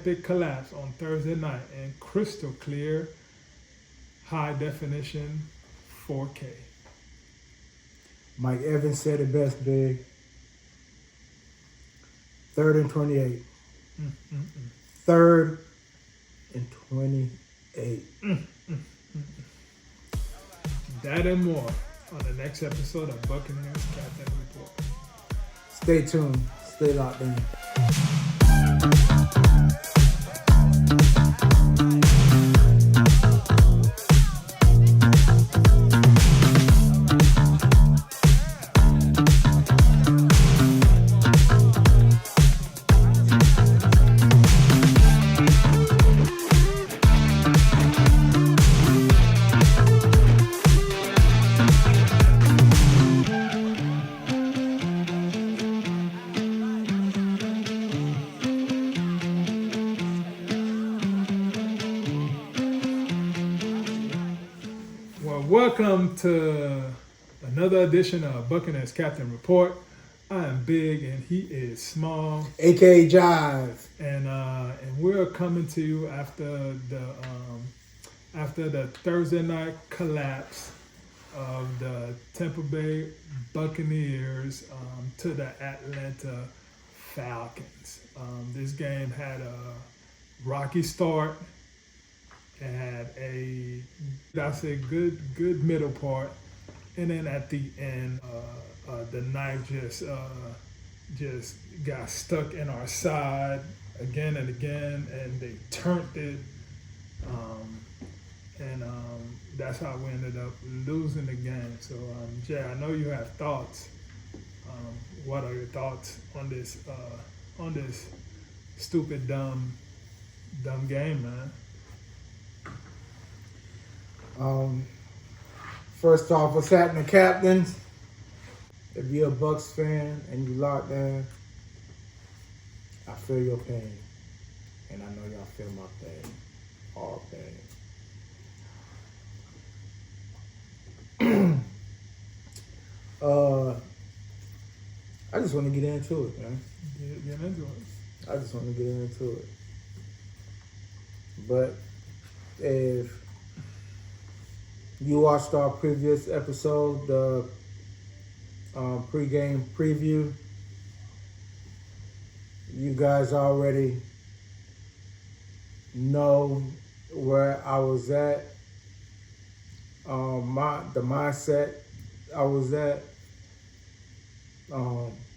epic collapse on Thursday night in crystal clear, high definition 4K. Mike Evans said it best, big. 3rd and 28. 3rd and 28. That and more on the next episode of Buccaneers Captain Report. Stay tuned. Stay locked in. Welcome to another edition of Buccaneers Captain Report. I am big and he is small, AKA Jive, and we're coming to you after the Thursday night collapse of the Tampa Bay Buccaneers to the Atlanta Falcons. This game had a rocky start. It had good middle part, and then at the end, the knife just got stuck in our side again and again, and they turned it, and that's how we ended up losing the game. So, Jay, I know you have thoughts. What are your thoughts on this stupid, dumb game, man? First off, what's happening, captains? If you're a Bucs fan and you locked in, I feel your pain. And I know y'all feel my pain. All pain. I just want to get into it, man. Get into it. I just want to get into it. But if you watched our previous episode, the pregame preview, you guys already know where I was at, the mindset I was at.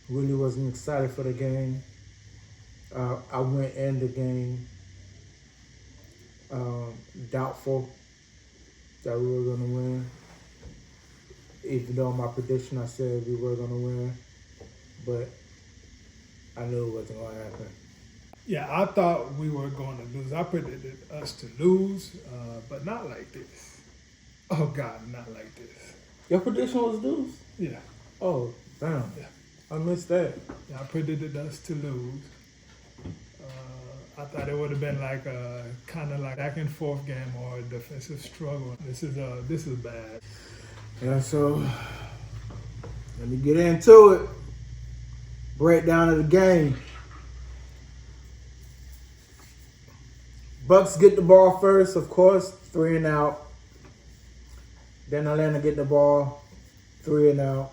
Really wasn't excited for the game. I went in the game doubtful that we were going to win. Even though my prediction, I said we were going to win. But I knew it wasn't going to happen. Yeah, I thought we were going to lose. I predicted us to lose, but not like this. Oh, God, not like this. Your prediction was lose? Yeah. Oh, damn. Yeah. I missed that. Yeah, I predicted us to lose. I thought it would have been like a kind of like back and forth game or a defensive struggle. This is bad. Yeah, so let me get into it. Breakdown of the game. Bucs get the ball first, of course, 3 and out. Then Atlanta get the ball, 3 and out.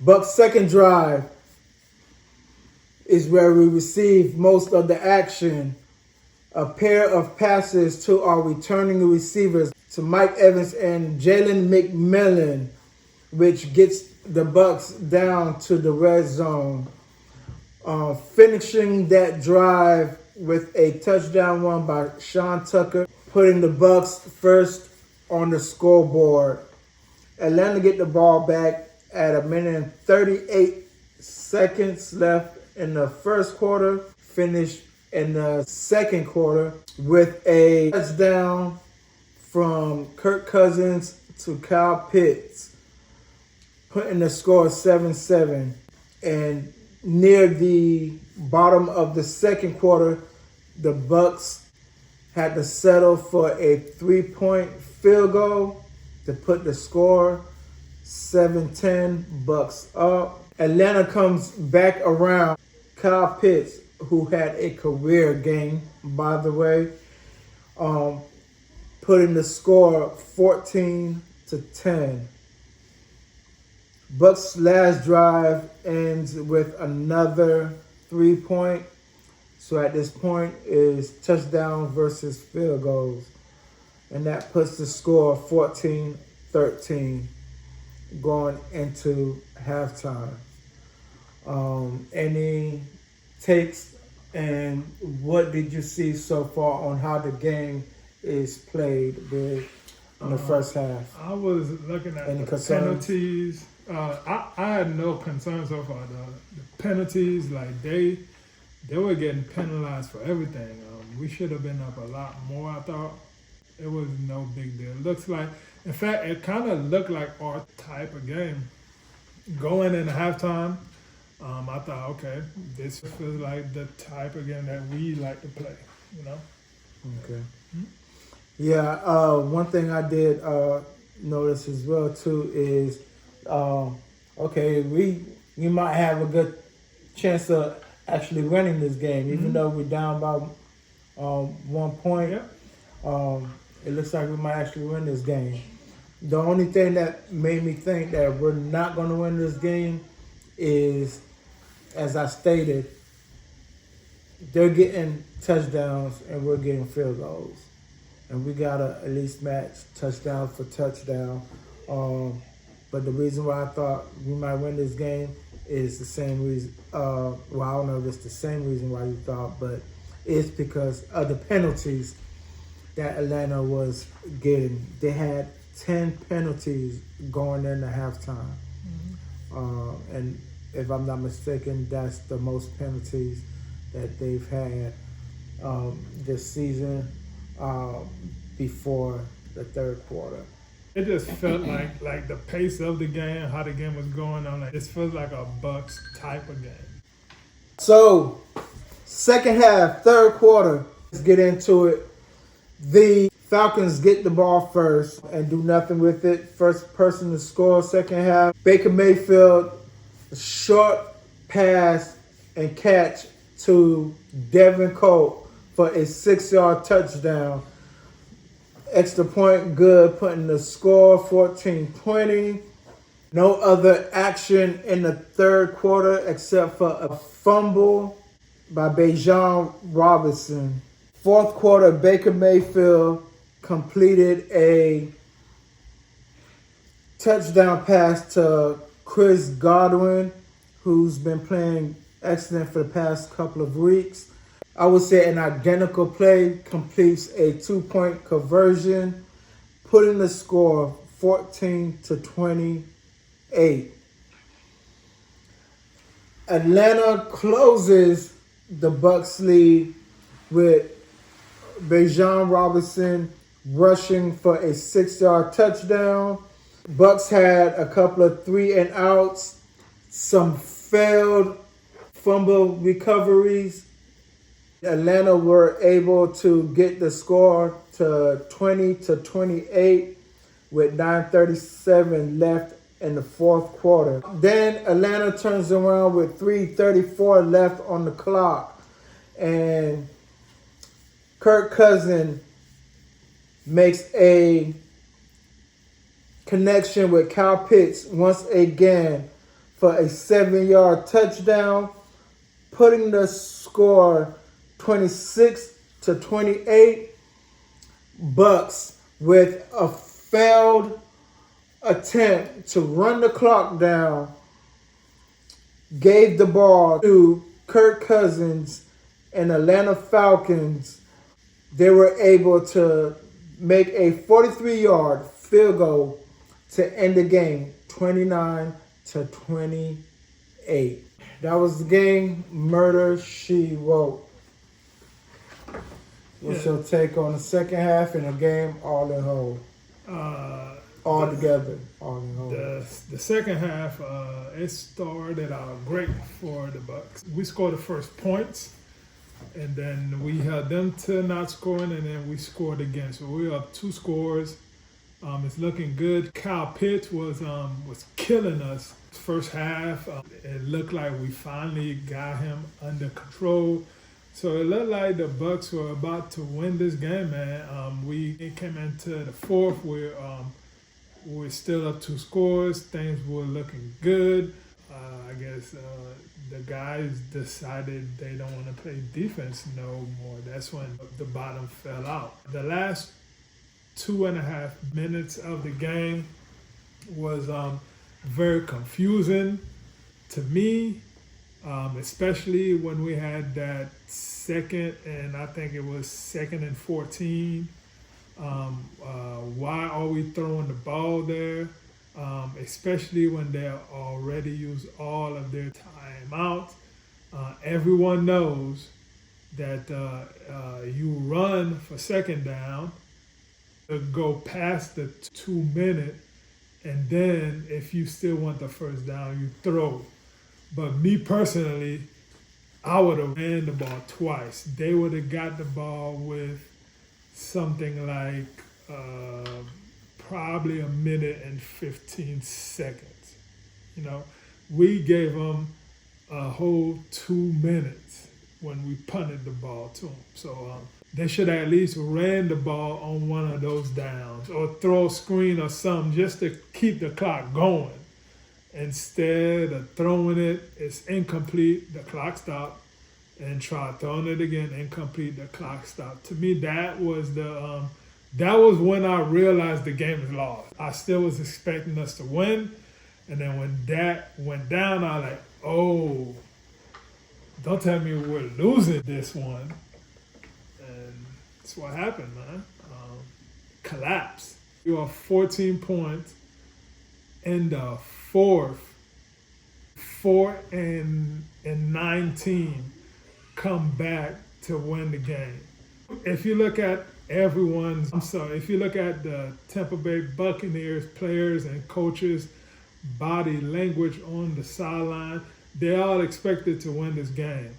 Bucs' second drive is where we receive most of the action. A pair of passes to our returning receivers, to Mike Evans and Jalen McMillan, which gets the Bucs down to the red zone. Finishing that drive with a touchdown run by Sean Tucker, putting the Bucs first on the scoreboard. Atlanta get the ball back at 1:38 left in the first quarter, finished in the second quarter with a touchdown from Kirk Cousins to Kyle Pitts, putting the score 7-7. And near the bottom of the second quarter, the Bucs had to settle for a 3-point field goal to put the score 7-10, Bucs up. Atlanta comes back around. Kyle Pitts, who had a career game, by the way, putting the score 14-10. Bucs' last drive ends with another 3-point. So at this point is touchdown versus field goals. And that puts the score 14-13 going into halftime. Any takes, and what did you see so far on how the game is played in the first half? I was looking at the penalties. I had no concerns so far. The penalties, like they were getting penalized for everything. We should have been up a lot more, I thought. It was no big deal. Looks like, in fact, it kind of looked like our type of game. Going into halftime, I thought, okay, this feels like the type of game that we like to play, you know? Okay. Yeah, one thing I did notice as well, too, is, okay, we might have a good chance of actually winning this game, even though we're down by 1 point. Yeah. It looks like we might actually win this game. The only thing that made me think that we're not going to win this game is, as I stated, they're getting touchdowns and we're getting field goals. And we got to at least match touchdown for touchdown. But the reason why I thought we might win this game is the same reason. Well, I don't know if it's the same reason why you thought, but it's because of the penalties that Atlanta was getting. They had 10 penalties going into halftime. And if I'm not mistaken, that's the most penalties that they've had this season before the third quarter. It just felt like the pace of the game, how the game was going on. Like, this feels like a Bucs type of game. So, second half, third quarter, let's get into it. The Falcons get the ball first and do nothing with it. First person to score second half. Baker Mayfield, short pass and catch to Devin Colt for a 6-yard touchdown. Extra point good, putting the score 14-20. No other action in the third quarter except for a fumble by Bijan Robinson. Fourth quarter, Baker Mayfield completed a touchdown pass to Chris Godwin, who's been playing excellent for the past couple of weeks. I would say an identical play completes a 2-point conversion, putting the score 14-28. Atlanta closes the Bucs lead with Bijan Robinson rushing for a 6-yard touchdown. Bucs had a couple of 3-and-outs, some failed fumble recoveries. Atlanta were able to get the score to 20-28 with 9:37 left in the fourth quarter. Then Atlanta turns around with 3:34 left on the clock, and Kirk Cousins makes a connection with Kyle Pitts once again for a 7-yard touchdown, putting the score 26-28. Bucs, with a failed attempt to run the clock down, gave the ball to Kirk Cousins and Atlanta Falcons. They were able to make a 43-yard field goal to end the game 29-28. That was the game. Murder, she wrote. What's your take on the second half and the game all in whole? All together, all in whole. The second half, it started out great for the Bucs. We scored the first points, and then we held them to not scoring, and then we scored again. So we were up 2 scores. It's looking good. Kyle Pitts was killing us first half. It looked like we finally got him under control. So it looked like the Bucs were about to win this game, man. We came into the fourth. We're still up 2 scores. Things were looking good. I guess the guys decided they don't want to play defense no more. That's when the bottom fell out. The last 2.5 minutes of the game was very confusing to me, especially when we had that second, and I think it was 2nd and 14. Why are we throwing the ball there? Especially when they already used all of their timeouts. Everyone knows that you run for second down, go past the 2 minute, and then if you still want the first down, you throw. But me personally, I would have ran the ball twice. They would have got the ball with something like probably 1:15. We gave them a whole 2 minutes when we punted the ball to them. So they should have at least ran the ball on one of those downs or throw a screen or something just to keep the clock going. Instead of throwing it, it's incomplete, the clock stopped, and try throwing it again, incomplete, the clock stopped. To me, that was when I realized the game is lost. I still was expecting us to win, and then when that went down, I was like, oh, don't tell me we're losing this one. And that's what happened, man. Collapse. You are 14 points in the fourth, 4th and 19, come back to win the game. If you look at if you look at the Tampa Bay Buccaneers players and coaches' body language on the sideline, they're all expected to win this game.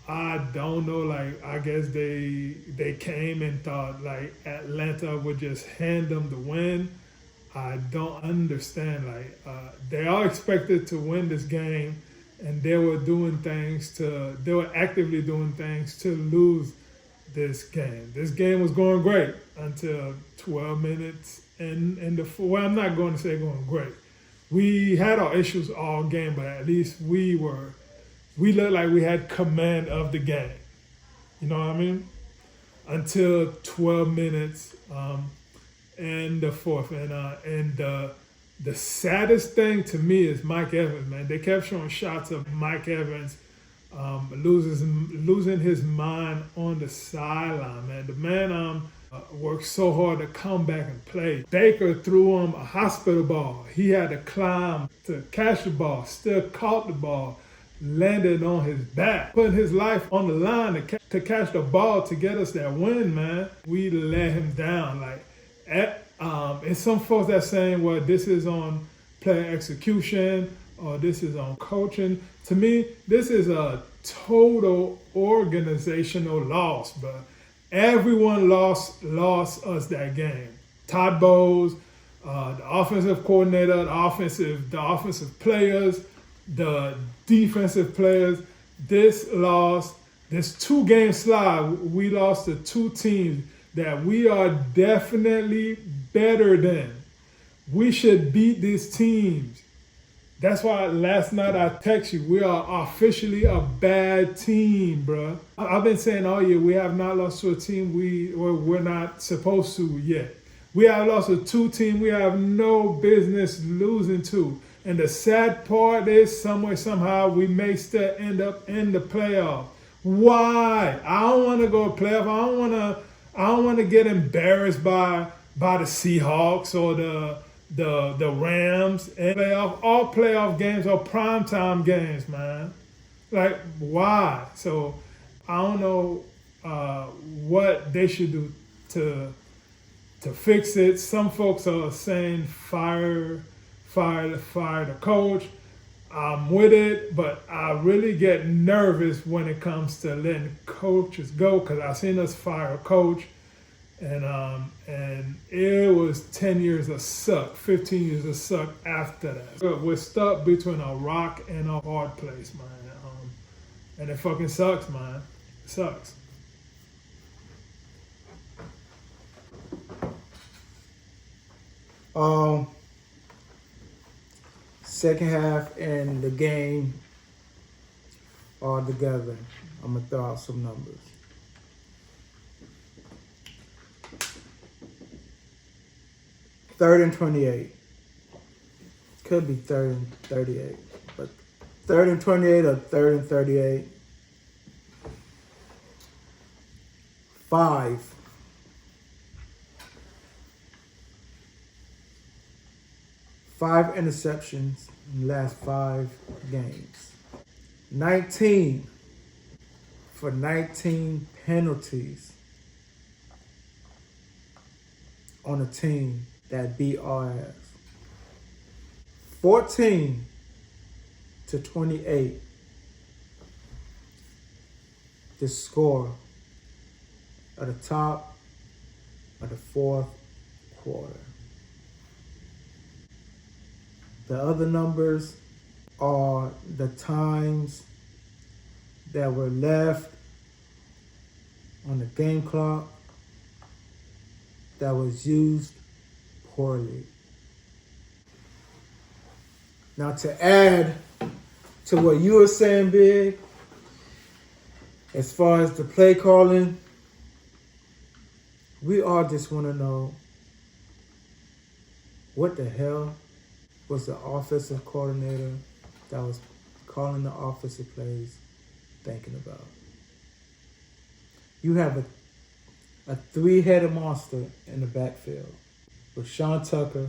I don't know, I guess they came and thought Atlanta would just hand them the win. I don't understand. They are expected to win this game, and they were actively doing things to lose this game. This game was going great until 12 minutes in the fourth. Well, I'm not going to say going great. We had our issues all game, but at least we looked like we had command of the game. You know what I mean? Until 12 minutes in the fourth. And the saddest thing to me is Mike Evans, man. They kept showing shots of Mike Evans losing his mind on the sideline, man. The man worked so hard to come back and play. Baker threw him a hospital ball. He had to climb to catch the ball, still caught the ball, landed on his back, putting his life on the line to catch the ball to get us that win, man. We let him down. And some folks that saying, well, this is on player execution or this is on coaching. To me, this is a total organizational loss, but everyone lost us that game. Todd Bowles, the offensive coordinator, the offensive players, the defensive players. This 2-game slide, we lost to 2 teams that we are definitely better than. We should beat these teams. That's why last night I text you, we are officially a bad team, bro. I've been saying all year, we have not lost to a team we're not supposed to yet. We have lost to 2 teams we have no business losing to. And the sad part is somehow we may still end up in the playoffs. Why? I don't want to go to playoff. I don't want to get embarrassed by the Seahawks or the Rams. And all playoff games are primetime games, man. Why? So I don't know what they should do to fix it. Some folks are saying fire the coach. I'm with it, but I really get nervous when it comes to letting coaches go, because I've seen us fire a coach, and it was 10 years of suck, 15 years of suck after that. We're stuck between a rock and a hard place, man, and it fucking sucks, man. It sucks. Second half and the game all together. I'm gonna throw out some numbers. Third and 28. Could be third and 38, but third and 28 or third and 38. 5 interceptions in the last 5 games. 19 for 19 penalties on a team that beat our ass. 14-28. The score at the top of the fourth quarter. The other numbers are the times that were left on the game clock that was used poorly. Now to add to what you were saying, Big, as far as the play calling, we all just want to know what the hell was the offensive coordinator that was calling the offensive plays thinking about. You have a three-headed monster in the backfield with Sean Tucker,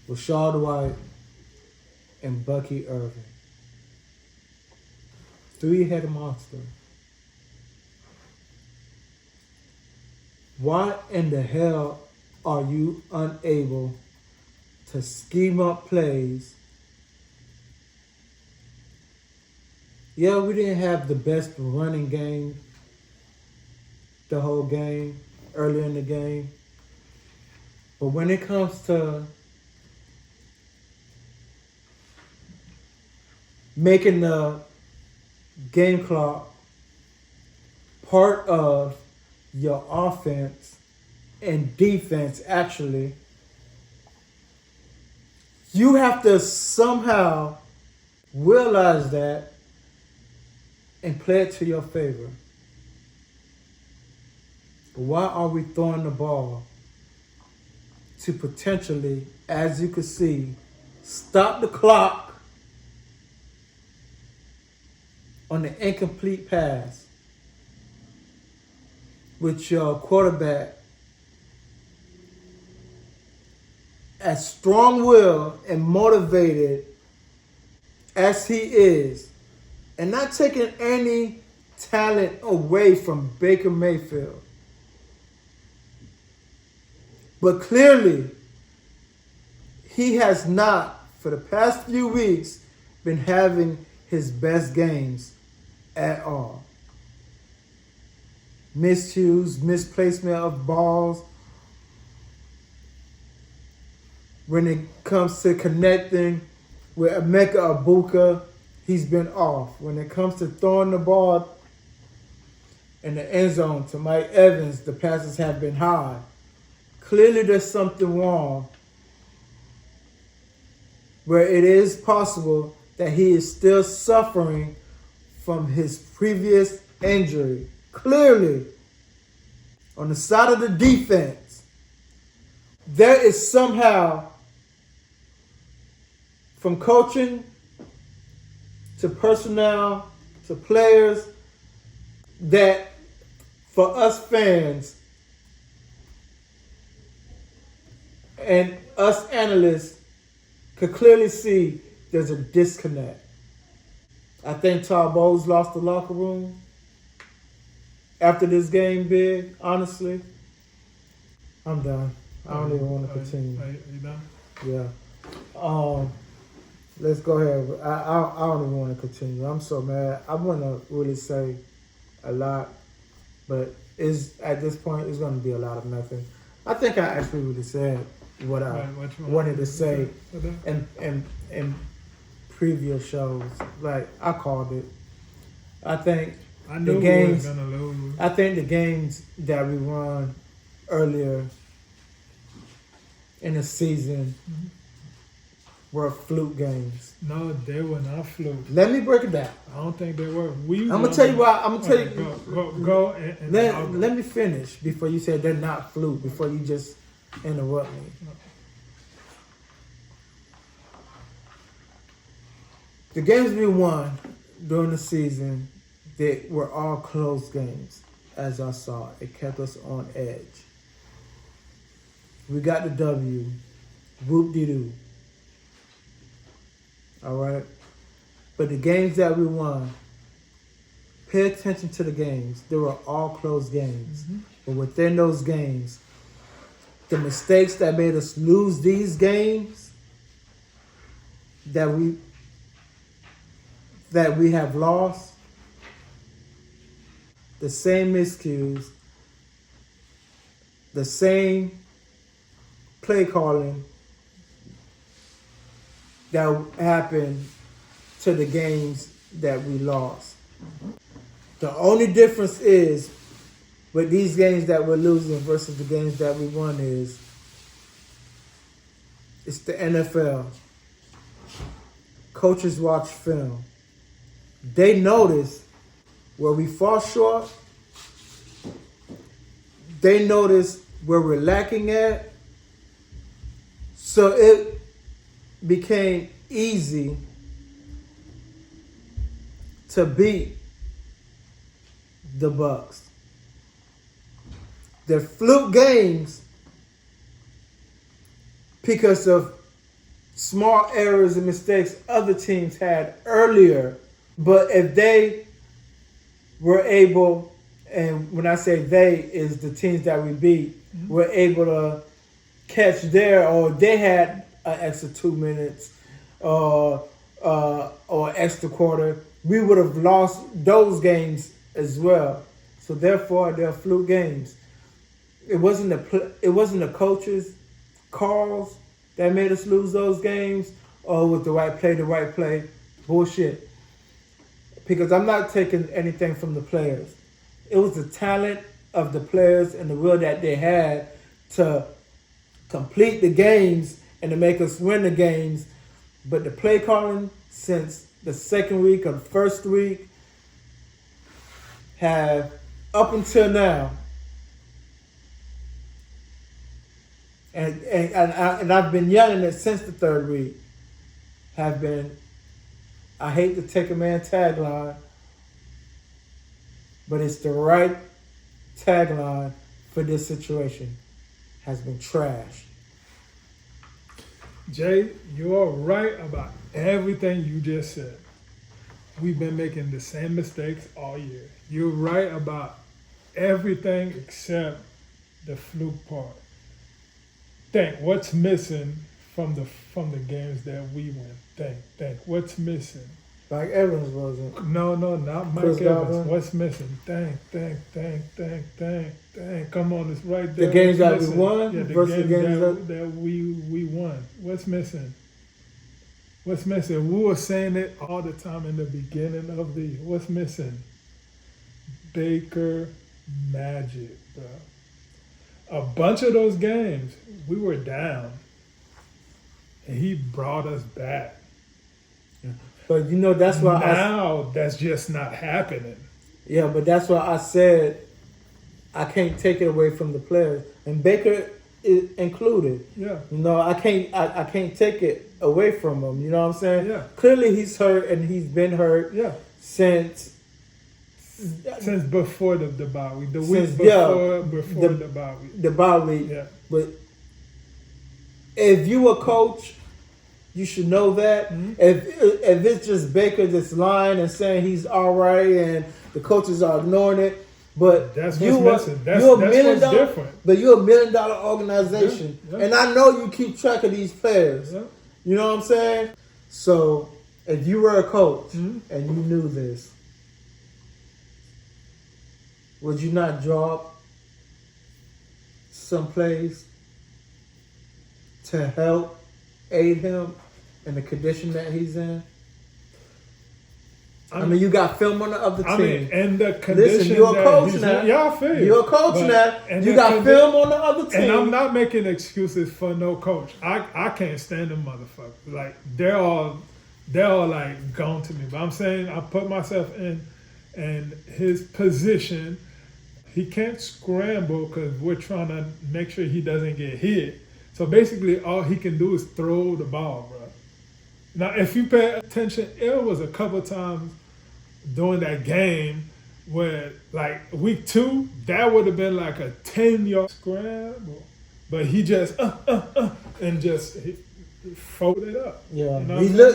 Rashad White, and Bucky Irving. Three-headed monster. Why in the hell are you unable to scheme up plays? Yeah, we didn't have the best running game the whole game, early in the game. But when it comes to making the game clock part of your offense and defense, actually, you have to somehow realize that and play it to your favor. Why are we throwing the ball to potentially, as you can see, stop the clock on the incomplete pass with your quarterback as strong-willed and motivated as he is, and not taking any talent away from Baker Mayfield? But clearly, he has not, for the past few weeks, been having his best games at all. Miscues, misplacement of balls. When it comes to connecting with Emeka Egbuka, he's been off. When it comes to throwing the ball in the end zone to Mike Evans, the passes have been high. Clearly there's something wrong where it is possible that he is still suffering from his previous injury. Clearly, on the side of the defense, there is somehow, from coaching to personnel to players, that for us fans and us analysts could clearly see there's a disconnect. I think Todd Bowles lost the locker room after this game, Big. Honestly, I'm done. I don't even want to continue. Are you done? Yeah. Let's go ahead. I don't even want to continue. I'm so mad. I want to really say a lot, but at this point, it's going to be a lot of nothing. I think I actually really said what I wanted to say in previous shows. Like, I called it. I think I knew we games- was gonna lose. I think the games that we won earlier in the season were fluke games. No, they were not fluke. Let me break it down. I don't think they were. I'm gonna tell you why. I'm gonna tell you. Go and I'll go. Let me finish before you say they're not fluke. Before you just interrupt me. The games we won during the season, they were all close games. As I saw, it kept us on edge. We got the W. Whoop-de-doo. All right? But the games that we won, pay attention to the games. They were all close games. Mm-hmm. But within those games, the mistakes that made us lose these games that we have lost, the same miscues, the same play calling that happened to the games that we lost. The only difference is with these games that we're losing versus the games that we won is it's the NFL. Coaches watch film. They notice where we fall short. They notice where we're lacking at. So it became easy to beat the Bucs. The fluke games because of small errors and mistakes other teams had earlier. But if they were able, and when I say they, is the teams that we beat, were able to catch or they had an extra 2 minutes or extra quarter, we would have lost those games as well. So therefore, they're fluke games. It wasn't the coaches' calls that made us lose those games, or with the right play. Bullshit. Because I'm not taking anything from the players. It was the talent of the players and the will that they had to complete the games and to make us win the games. But the play calling since the second week or the first week have, up until now, and I've been yelling it since the third week, have been, I hate to take a man tagline, but it's the right tagline for this situation, has been trash. Jay, you are right about everything you just said. We've been making the same mistakes all year. You're right about everything except the fluke part. Think what's missing from the games that we win. Think what's missing. Mike Evans wasn't. No, not Mike Chris Evans. Godwin. What's missing? Think. Come on, it's right there. The games What's that we missing? won Yeah, the versus games the games that we won. What's missing? What's missing? We were saying it all the time in the beginning of the year. What's missing? Baker magic, bro. A bunch of those games, we were down, and he brought us back. But you know, that's why now that's just not happening. Yeah, but that's why I said I can't take it away from the players, and Baker is included. Yeah. You know, I can't take it away from him. You know what I'm saying? Yeah. Clearly, he's hurt, and he's been hurt. Yeah. Since before the bye week, the Since, week before the bye week. The bye week. Yeah. But if you a coach, you should know that. Mm-hmm. If it's just Baker that's lying and saying he's all right and the coaches are ignoring it, but that's you're what's missing. That's $1 what's different. But you're $1 million organization, Yeah, yeah. and I know you keep track of these players. Yeah. You know what I'm saying? So if you were a coach Mm-hmm. and you knew this, would you not drop some plays to help aid him in the condition that he's in? I mean, you got film on the other team. I mean, and the condition. Listen, you're a coach he's now. in. Yeah, I feel you. You're a coach now. And You got film on the other team. And I'm not making excuses for no coach. I can't stand them motherfuckers. Like they're all like gone to me. But I'm saying I put myself in his position. He can't scramble because we're trying to make sure he doesn't get hit. So basically, all he can do is throw the ball, bro. Now, if you pay attention, it was a couple times during that game where, like, week 2, that would have been like a 10-yard scramble. But he just, and just he folded it up. Yeah. You know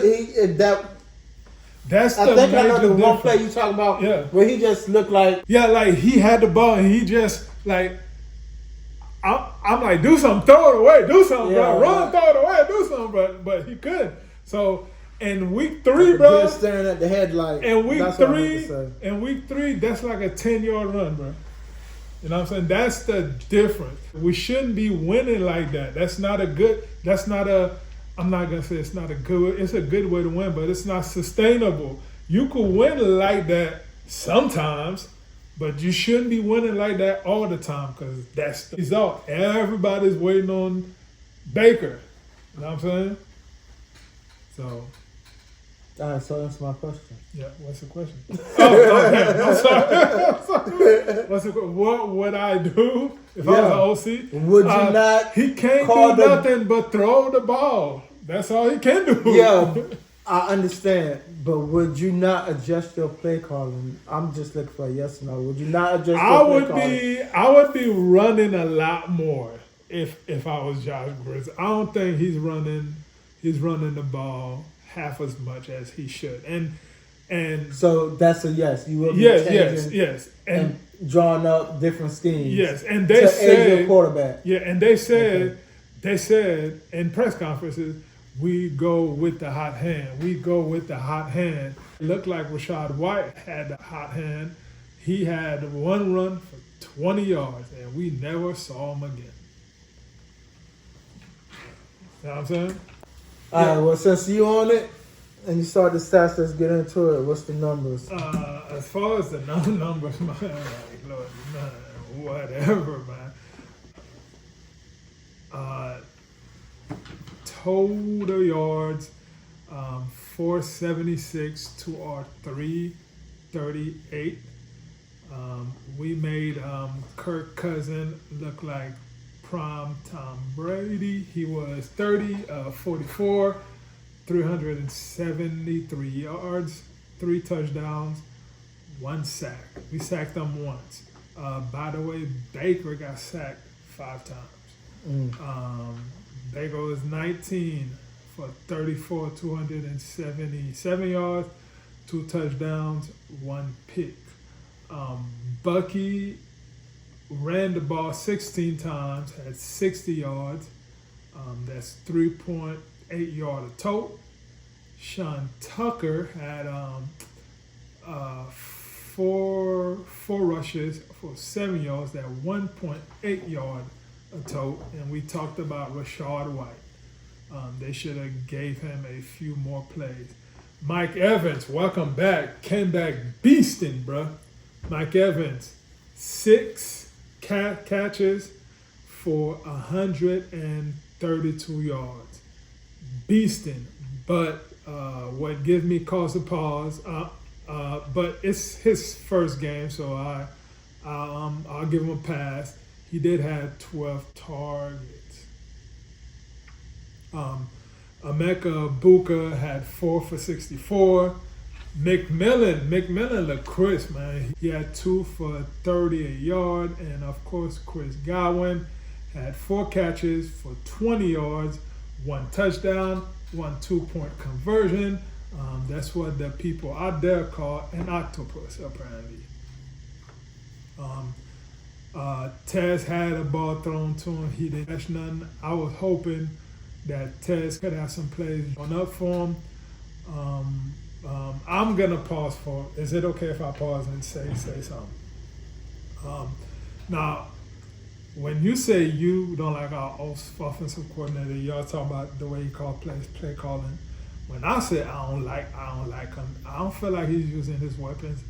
That's I the think I know major the one difference. play you talking about Yeah. where he just looked like. Yeah, like he had the ball and he just, like, I'm like, do something, throw it away, do something, Yeah, bro. Run, right. throw it away, do something, bro. But he couldn't. So, in week 3, bro. Just staring at the headlight. In week That's what I meant three, to say. in week 3, that's like a 10-yard run, bro. You know what I'm saying? That's the difference. We shouldn't be winning like that. I'm not gonna say it's not a good way to win, but it's not sustainable. You could win like that sometimes, but you shouldn't be winning like that all the time because that's the result. Everybody's waiting on Baker. You know what I'm saying? So. All right, so that's my question. Yeah, what's the question? Damn, I'm sorry. What would I do if I was an OC? Would you not? He can't call do nothing but throw the ball. That's all he can do. Yeah, I understand, but would you not adjust your play calling? I'm just looking for a yes or no. Would you not adjust your play calling? I would be running a lot more if I was Josh Grizz. I don't think he's running the ball half as much as he should. And so that's a yes. You will be yes. And drawing up different schemes. Yes, and they to said aid your quarterback. Yeah, and they said in press conferences, we go with the hot hand. We go with the hot hand. It looked like Rachaad White had the hot hand. He had one run for 20 yards, and we never saw him again. You know what I'm saying? All right, well, since you on it and you start the stats, let's get into it. What's the numbers? As far as the numbers, man, like, Lord, man, whatever, man. Total yards, 476 to our 338. We made Kirk Cousin look like prime Tom Brady. He was 44, 373 yards, 3 touchdowns, 1 sack. We sacked him once. By the way, Baker got sacked 5 times. Baker was 19 for 34, 277 yards, 2 touchdowns, 1 pick. Bucky ran the ball 16 times, had 60 yards. That's 3.8 yard a tote. Sean Tucker had 4 rushes for 7 yards, that 1.8 yard a tote. And we talked about Rachaad White. They should have gave him a few more plays. Mike Evans, welcome back. Came back beasting, bruh. Mike Evans, 6 catches for 132 yards. Beasting. But what gives me cause to pause, but it's his first game, so I'll give him a pass. He did have 12 targets. Emeka Buka had 4 for 64. McMillan looked crisp, man. He had 2 for 38 yards, and of course Chris Godwin had 4 catches for 20 yards, 1 touchdown, 1 2-point conversion. That's what the people out there call an octopus, apparently. Tez had a ball thrown to him. He didn't catch none. I was hoping that Tez could have some plays on up for him. I'm gonna pause for. Is it okay if I pause and say something? Now, when you say you don't like our offensive coordinator, y'all talk about the way he called plays, play calling. when I say I don't like him, I don't feel like he's using his weapons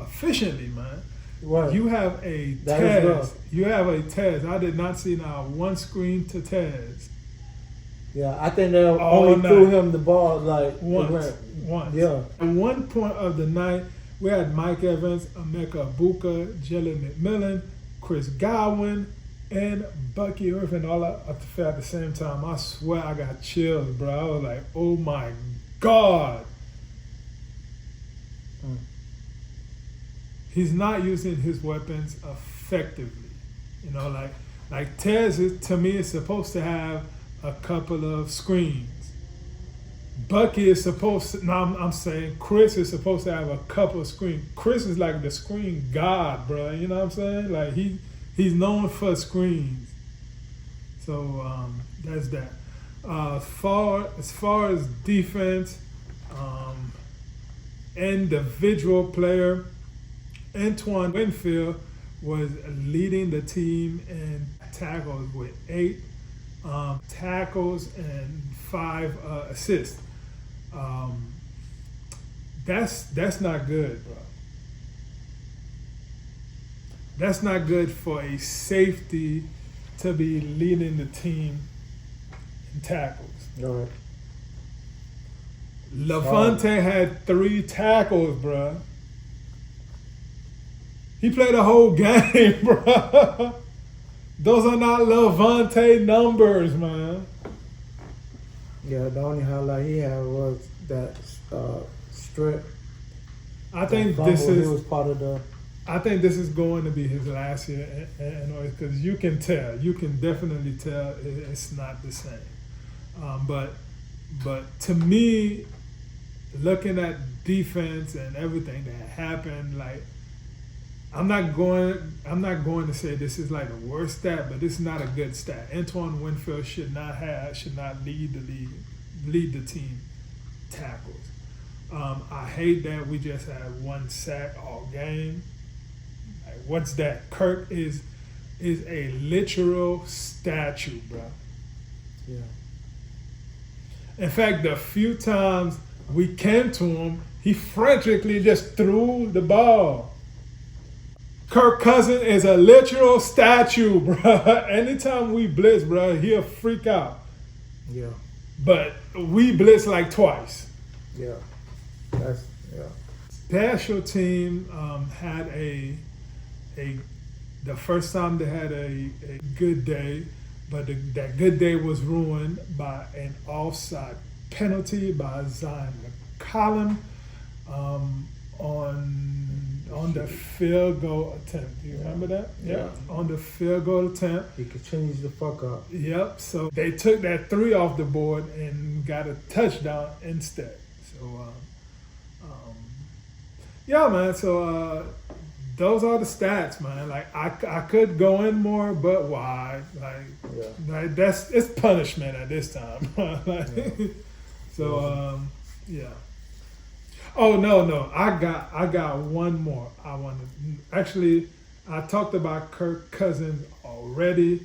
efficiently, man. Right. You have a That is Tez. rough. You have a Tez. I did not see now one screen to Tez. Yeah, I think they All only night. threw him the ball like Once. Yeah. At one point of the night, we had Mike Evans, Emeka Buka, Jalen McMillan, Chris Godwin, and Bucky Irvin all up the field at the same time. I swear I got chills, bro. I was like, oh my God. Mm. He's not using his weapons effectively. You know, like Tez to me is supposed to have a couple of screens. Bucky is supposed to, now I'm saying Chris is supposed to have a couple of screens. Chris is like the screen god, bro. You know what I'm saying? Like he's known for screens. So that's that. As far as defense, individual player, Antoine Winfield was leading the team in tackles with 8 tackles and 5 assists. That's not good, bro. That's not good for a safety to be leading the team in tackles. All right. Levante had 3 tackles, bro. He played a whole game, bro. Those are not Levante numbers, man. Yeah, the only highlight he had was that strip. I think Fumble, this he is. was part of the. I think this is going to be his last year, because you can tell. You can definitely tell it's not the same. But to me, looking at defense and everything that happened, like I'm not going to say this is like the worst stat, but this is not a good stat. Antoine Winfield should not lead the team tackles. I hate that we just had 1 sack all game. Like, what's that? Kirk is a literal statue, bro. Yeah. In fact, the few times we came to him, he frantically just threw the ball. Kirk Cousins is a literal statue, bro. Anytime we blitz, bro, he'll freak out. Yeah. But we blitz like twice. Yeah. Special team had the first time they had a good day, but that good day was ruined by an offside penalty by Zion McCollum on the field goal attempt. Do you remember that? Yeah. On the field goal attempt. He continues to fuck up. Yep. So they took that 3 off the board and got a touchdown instead. So yeah, man. So those are the stats, man. Like I could go in more, but why? Like it's punishment at this time. So yeah. Oh no! I got one more. I talked about Kirk Cousins already,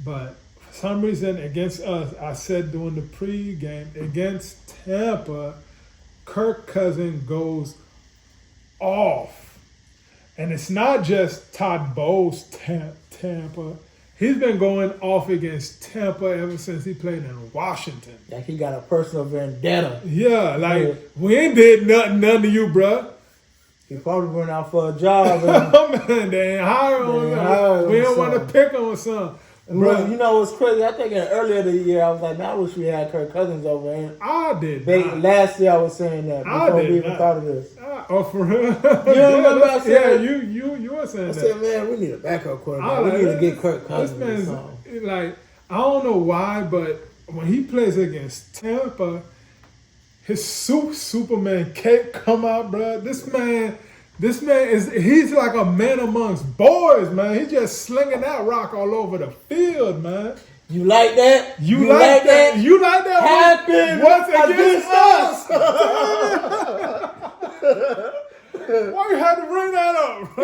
but for some reason against us, I said during the pregame against Tampa, Kirk Cousins goes off, and it's not just Todd Bowles' Tampa. He's been going off against Tampa ever since he played in Washington. Like he got a personal vendetta. Yeah, like we ain't did none to you, bruh. He probably went out for a job. Man, they ain't hire him. We don't want to pick him or something. Bro, you know what's crazy? I think earlier the year I was like, man, I wish we had Kirk Cousins over here. I did not. Last year I was saying that before we even thought of this. Oh, for real? You remember I said? Yeah, you were saying that. I said, man, we need a backup quarterback. We need to get Kirk Cousins. This man's, like, I don't know why, but when he plays against Tampa, his Superman cape come out, bro. This man he's like a man amongst boys, man. He's just slinging that rock all over the field, man. You like that? You like that? You like that? Happen what's against us? Why you had to bring that up?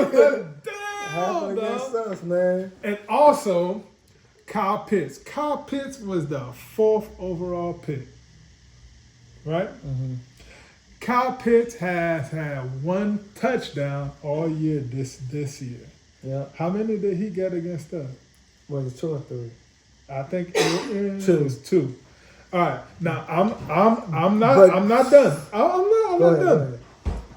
Damn, against us, man. And also, Kyle Pitts. Kyle Pitts was the 4th overall pick. right? Mm-hmm. Kyle Pitts has had 1 touchdown all year this year. Yeah. How many did he get against us? Was it 2 or 3? I think it 2. was 2. All right, now I'm not But- I'm not done. I'm Go not ahead,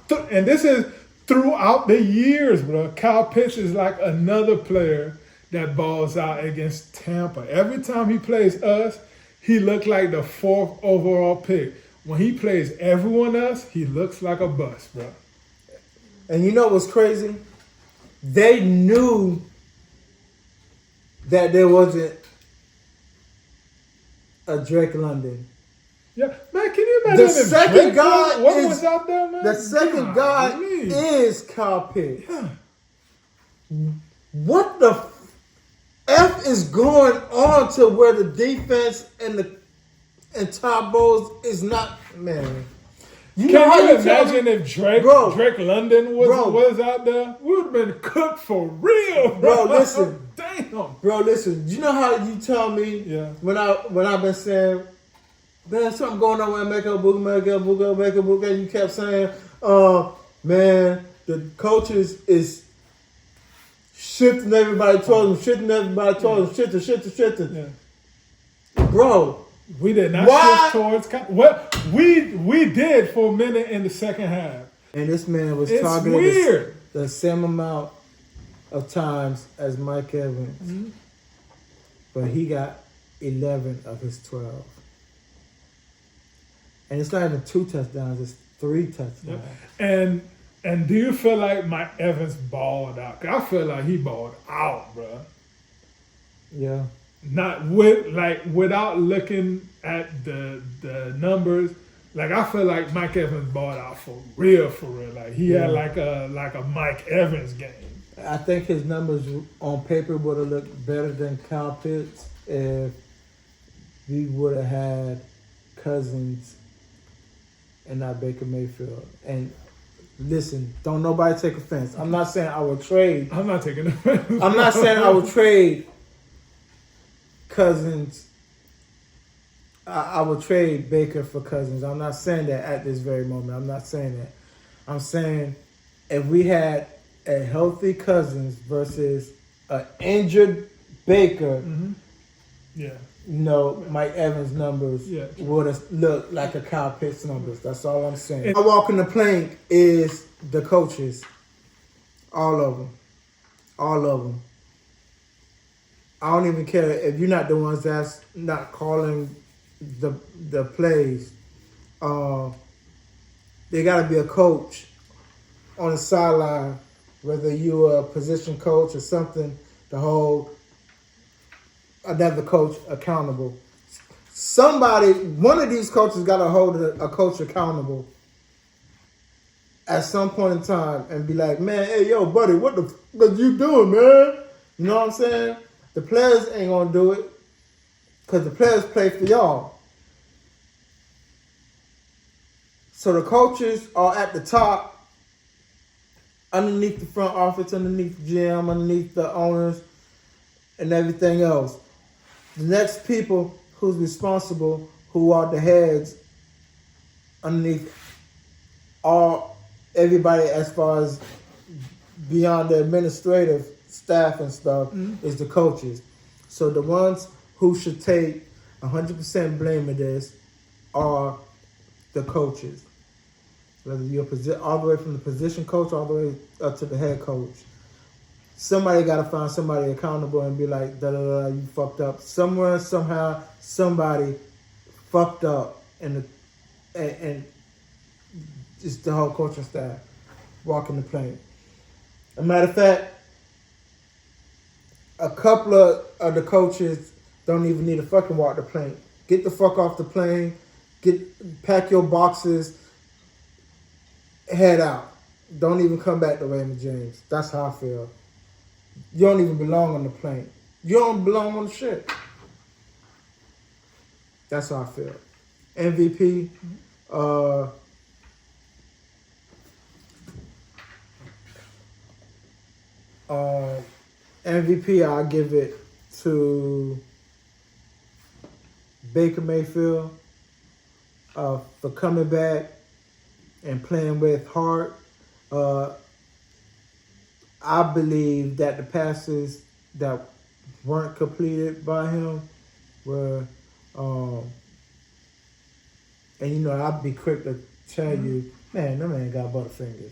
done. And this is throughout the years, bro. Kyle Pitts is like another player that balls out against Tampa. Every time he plays us, he looks like the 4th overall pick. When he plays everyone else, he looks like a bust, bro. And you know what's crazy? They knew that there wasn't a Drake London. Yeah, man, can you imagine The if second Drake guy was is out there, man? the second guy Golly. is Kyle Pitts. Yeah. What the F is going on to where the defense and Todd Bowles is not, man. You know how Can you you tell imagine me- if Drake Bro. Drake London was Bro. out there? We would have been cooked for real, Bro, listen. Damn. Bro, listen. You know how you tell me Yeah. when I've been saying, man, something going on with make a booga, and you kept saying, man, the coaches is shifting everybody towards them, shifting. Yeah. Bro, We did not Why? shift towards. Well, we did for a minute in the second half. and this man was It's targeted weird. the same amount of times as Mike Evans, Mm-hmm. but he got 11 of his 12. And it's not even 2 touchdowns; it's 3 touchdowns. And do you feel like Mike Evans balled out? 'Cause I feel like he balled out, bro. Yeah. Not without looking at the numbers. Like I feel like Mike Evans balled out for real. Like he had like a Mike Evans game. I think his numbers on paper would have looked better than Kyle Pitts if we would have had Cousins and not Baker Mayfield. And listen, don't nobody take offense. I'm not saying I would trade. I'm not taking offense. I'm not saying I would trade Cousins. I would trade Baker for Cousins. I'm not saying that at this very moment. I'm not saying that. I'm saying if we had a healthy Cousins versus an injured Baker, Yeah. Mike Evans' numbers would have looked like a Kyle Pitts numbers. That's all I'm saying. I walk in the plank is the coaches. All of them. All of them. I don't even care if you're not the ones that's not calling the plays. There got to be a coach on the sideline, whether you're a position coach or something, to hold another coach accountable. One of these coaches got to hold a coach accountable at some point in time and be like, man, hey, yo, buddy, what the fuck you doing, man? You know what I'm saying? The players ain't going to do it because the players play for y'all. So the coaches are at the top, underneath the front office, underneath the GM, underneath the owners, and everything else. The next people who's responsible, who are the heads underneath everybody as far as beyond the administrative staff and stuff, is the coaches. So the ones who should take 100% blame of this are the coaches. Whether you're all the way from the position coach all the way up to the head coach. Somebody got to find somebody accountable and be like, da-da-da, you fucked up. Somewhere, somehow, somebody fucked up. And just the whole coaching staff walking the plane. As a matter of fact, a couple of the coaches don't even need to fucking walk the plane. Get the fuck off the plane. Pack your boxes. Head out. Don't even come back to Raymond James. That's how I feel. You don't even belong on the plane. You don't belong on the ship. That's how I feel. MVP. MVP, I'll give it to Baker Mayfield. for coming back and playing with heart. I believe that the passes that weren't completed by him were, and you know, I'd be quick to tell you, man, that man got butterfingers.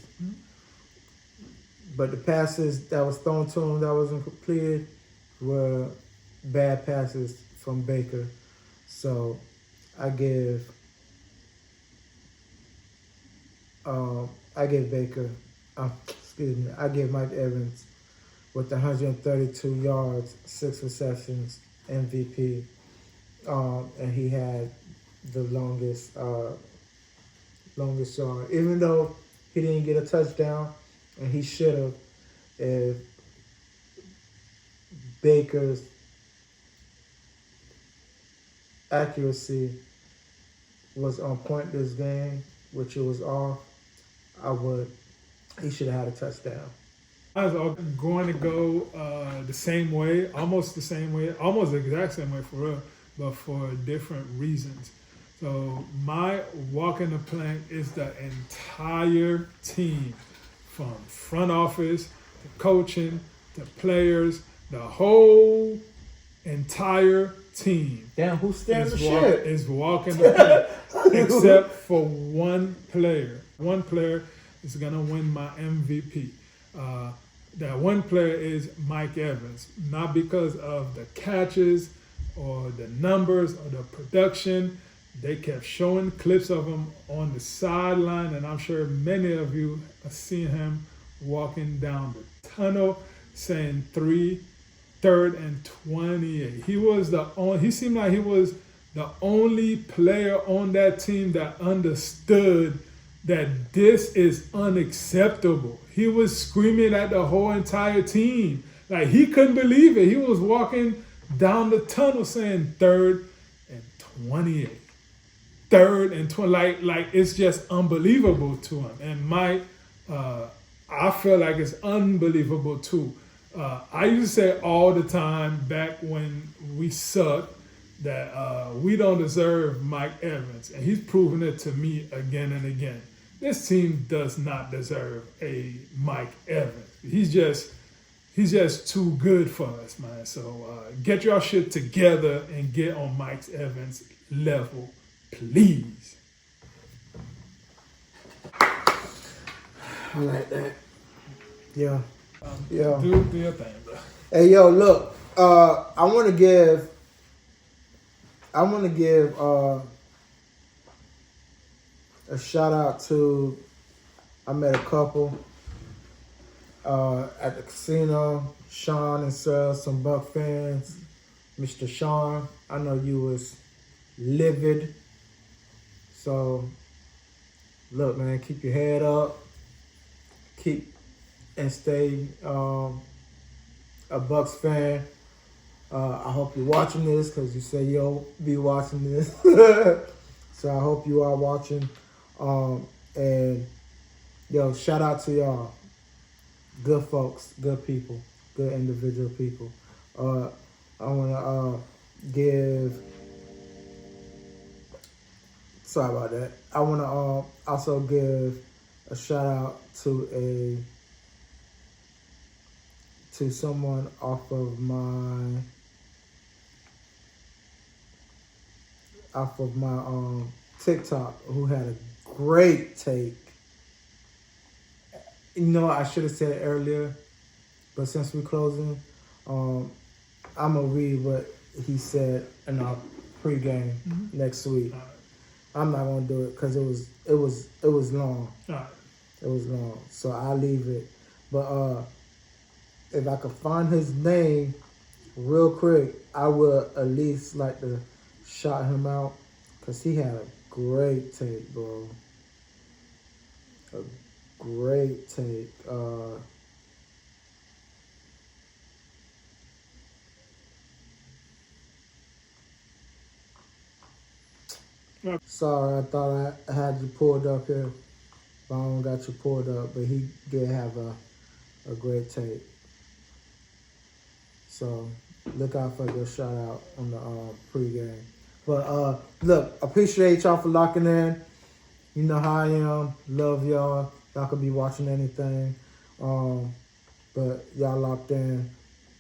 But the passes that was thrown to him that wasn't completed were bad passes from Baker. So I give Baker, I give Mike Evans with 132 yards, 6 receptions, MVP. And he had the longest yard. Even though he didn't get a touchdown, and he should have, if Baker's accuracy was on point this game, which it was off, he should have had a touchdown. I was going to go the same way, almost the exact same way for real, but for different reasons. So my walking the plank is the entire team, from front office to coaching to players, the whole entire team. Damn, who's standing the shit? Is walking the plank, except for one player. One player is gonna win my MVP. That one player is Mike Evans, not because of the catches or the numbers or the production. They kept showing clips of him on the sideline, and I'm sure many of you have seen him walking down the tunnel saying 3rd and 28. He seemed like he was the only player on that team that understood that this is unacceptable. He was screaming at the whole entire team. Like, he couldn't believe it. He was walking down the tunnel saying 3rd and 28. 3rd and 20. Like it's just unbelievable to him. And Mike, I feel like it's unbelievable too. I used to say all the time back when we sucked that we don't deserve Mike Evans. And he's proven it to me again and again. This team does not deserve a Mike Evans. He's just too good for us, man. So get your shit together and get on Mike Evans' level, please. I like that. Yeah. Yeah. Do your thing, bro. Hey, yo, look. I want to give a shout out to, I met a couple at the casino, Sean and Sarah, some Buck fans. Mr. Sean, I know you was livid. So, look, man, keep your head up. Stay a Bucks fan. I hope you're watching this because you say you'll be watching this. So I hope you are watching. And yo, shout out to y'all. Good folks, good people, good individual people. I want to give. Sorry about that. I want to also give a shout out to someone off of my TikTok who had a great take. You know, I should have said it earlier, but since we're closing, I'm gonna read what he said in our pregame next week. I'm not gonna do it because it was long. It was long, so I'll leave it. But if I could find his name real quick, I would at least like to shout him out because he had a great take, bro. A great take. Sorry, I thought I had you pulled up here, but I don't got you pulled up. But he did have a great take. So look out for your shout out on the pregame. But look, appreciate y'all for locking in. You know how I am. Love y'all. Y'all could be watching anything. But y'all locked in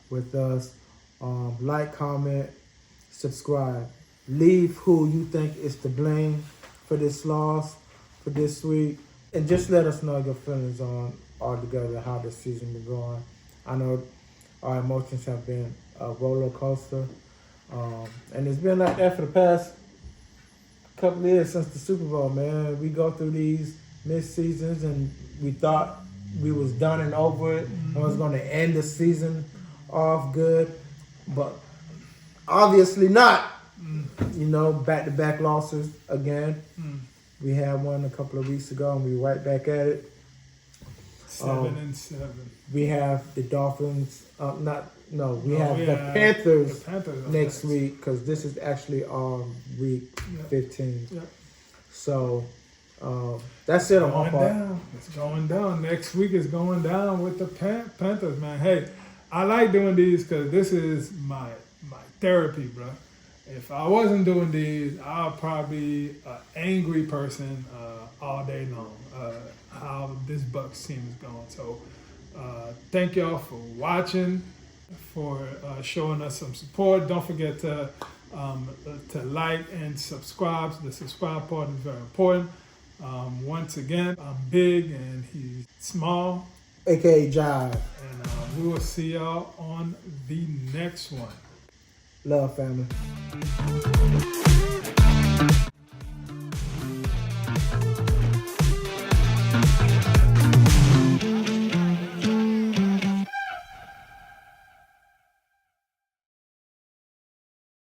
with us. Like, comment, subscribe. Leave who you think is to blame for this loss, for this week. And just let us know your feelings on altogether how this season been going. I know our emotions have been a roller coaster. And it's been like that for the past couple of years since the Super Bowl, man. We go through these mid-seasons and we thought we was done and over it. I was going to end the season off good, but obviously not. You know, back-to-back losses again. We had one a couple of weeks ago and we right back at it. 7-7. We have the Dolphins. We have the Panthers next week because this is actually week 15. Yep. So that's it on my part. It's going down. Next week is going down with the Panthers, man. Hey, I like doing these because this is my therapy, bro. If I wasn't doing these, I'd probably be an angry person all day long. How this Bucs team is going. So thank y'all for watching, for showing us some support. Don't forget to like and subscribe. The subscribe part is very important. Once again, I'm big and he's small. AKA Jive. And we will see y'all on the next one. Love, family.